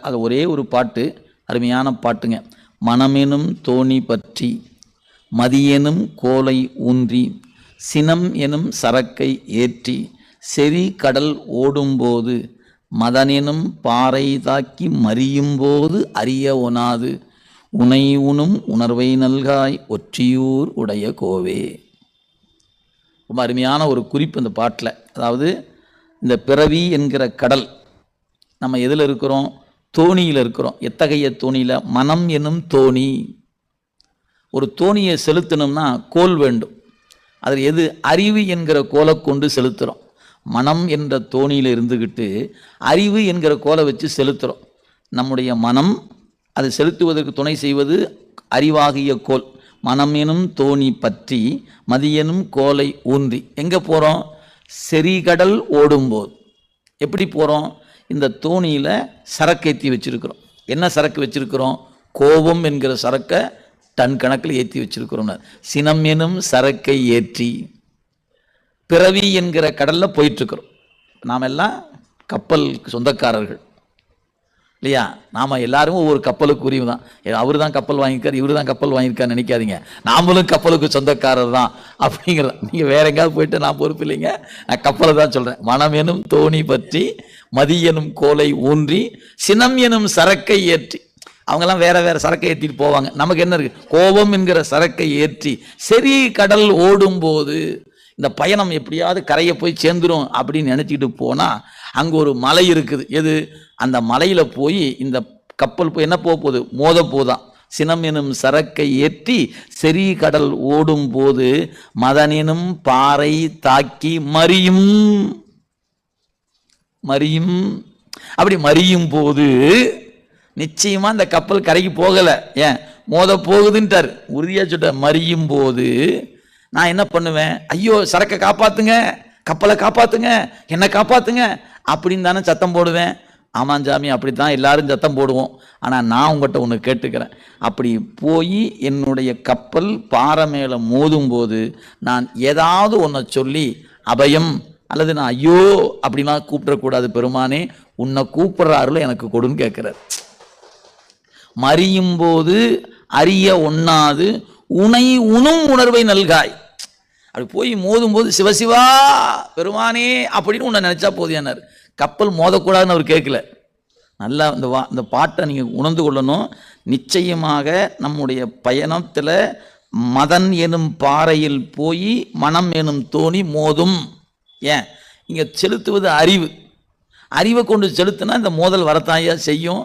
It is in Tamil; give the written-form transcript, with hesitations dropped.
அது ஒரே ஒரு பாட்டு, அருமையான பாட்டுங்க. மனமெனும் தோணி பற்றி மதியெனும் கோலை ஊன்றி சினம் எனும் சரக்கை ஏற்றி செறி கடல் ஓடும்போது மதனெனும் பாறை தாக்கி மறியும்போது அறிய ஒணாது உனை உணும் உணர்வை நல்காய் ஒற்றியூர் உடைய கோவே. ரொம்ப அருமையான ஒரு குறிப்பு இந்த பாட்டில். அதாவது இந்த பிறவி என்கிற கடல், நம்ம எதில் இருக்கிறோம்? தோணியில் இருக்கிறோம். எத்தகைய தோணியில்? மனம் என்னும் தோணி. ஒரு தோணியை செலுத்தணும்னா கோல் வேண்டும். அதில் எது? அறிவு என்கிற கோலை கொண்டு செலுத்துகிறோம். மனம் என்ற தோணியில் இருந்துக்கிட்டு அறிவு என்கிற கோலை வச்சு செலுத்துகிறோம். நம்முடைய மனம் அதை செலுத்துவதற்கு துணை செய்வது அறிவாகிய கோல். மனம் எனும் தோணி பற்றி மதியெனும் கோலை ஊன்றி எங்கே போகிறோம்? செறிகடல் ஓடும்போது. எப்படி போகிறோம்? இந்த தோணியில் சரக்கேற்றி வச்சுருக்கிறோம். என்ன சரக்கு வச்சுருக்கிறோம்? கோபம் என்கிற சரக்கை டன் கணக்கில் ஏற்றி வச்சுருக்கிறோம். சினம் எனும் சரக்கை ஏற்றி பிறவி என்கிற கடலில் போயிட்டுருக்குறோம். நாம் எல்லாம் கப்பலுக்கு சொந்தக்காரர்கள் இல்லையா? நாம் எல்லாரும் ஒவ்வொரு கப்பலுக்கு உரிமை தான். அவர் தான் கப்பல் வாங்கியிருக்கார், இவர் தான் கப்பல் வாங்கியிருக்காருன்னு நினைக்காதீங்க. நாமளும் கப்பலுக்கு சொந்தக்காரர் தான் அப்படிங்கிறத. நீங்கள் வேற எங்கேயாவது போயிட்டு நான் பொறுப்பு இல்லைங்க, நான் கப்பலை தான் சொல்கிறேன். மனம் எனும் தோணி பற்றி மதியெனும் கோலை ஊன்றி சினம் எனும் சரக்கை ஏற்றி. அவங்கெல்லாம் வேற வேற சரக்கை ஏற்றிட்டு போவாங்க. நமக்கு என்ன இருக்குது? கோபம் என்கிற சரக்கை ஏற்றி சரி கடல் ஓடும்போது இந்த பயணம் எப்படியாவது கரையை போய் சேர்ந்துடும் அப்படின்னு நினச்சிக்கிட்டு போனால் அங்கே ஒரு மலை இருக்குது. எது? அந்த மலையில் போய் இந்த கப்பல் போய் என்ன போகுது? மோத போதான். சினம் எனும் சரக்கை ஏற்றி செறி கடல் ஓடும் போது மதனெனும் பாறை தாக்கி மறியும். அப்படி மறியும் போது நிச்சயமா இந்த கப்பல் கரைக்கு போகலை. ஏன்? மோத போகுதுன்ட்டார், உறுதியா சொல்ற. மறியும் போது நான் என்ன பண்ணுவேன்? ஐயோ சரக்கை காப்பாத்துங்க, கப்பலை காப்பாத்துங்க, என்னை காப்பாத்துங்க அப்படின்னு தானே சத்தம் போடுவேன். ஆமாம் சாமி, அப்படித்தான் எல்லாரும் சத்தம் போடுவோம். ஆனால் நான் உங்கள்கிட்ட ஒன்று கேட்டுக்கிறேன். அப்படி போய் என்னுடைய கப்பல் பாறை மேலே மோதும் போது நான் ஏதாவது ஒன்றை சொல்லி அபயம் அல்லது நான் ஐயோ அப்படின்னா கூப்பிடக்கூடாது. பெருமானே, உன்னை கூப்பிட்றாருல எனக்கு கொடுன்னு கேட்குறாரு. மறியும் போது அறிய ஒண்ணாது உனை உணும் உணர்வை நல்காய். அப்படி போய் மோதும் போது சிவசிவா பெருமானே அப்படின்னு உன்னை நினைச்சா போதியானார். கப்பல் மோதக்கூடாதுன்னு அவர் கேட்கல. நல்லா இந்த பாட்டை நீங்கள் உணர்ந்து கொள்ளணும். நிச்சயமாக நம்முடைய பயணத்தில் மதன் எனும் பாறையில் போய் மனம் எனும் தோணி மோதும். ஏன்? இங்கே செலுத்துவது அறிவு. அறிவை கொண்டு செலுத்தினா இந்த மோதல் வரத்தாயா செய்யும்.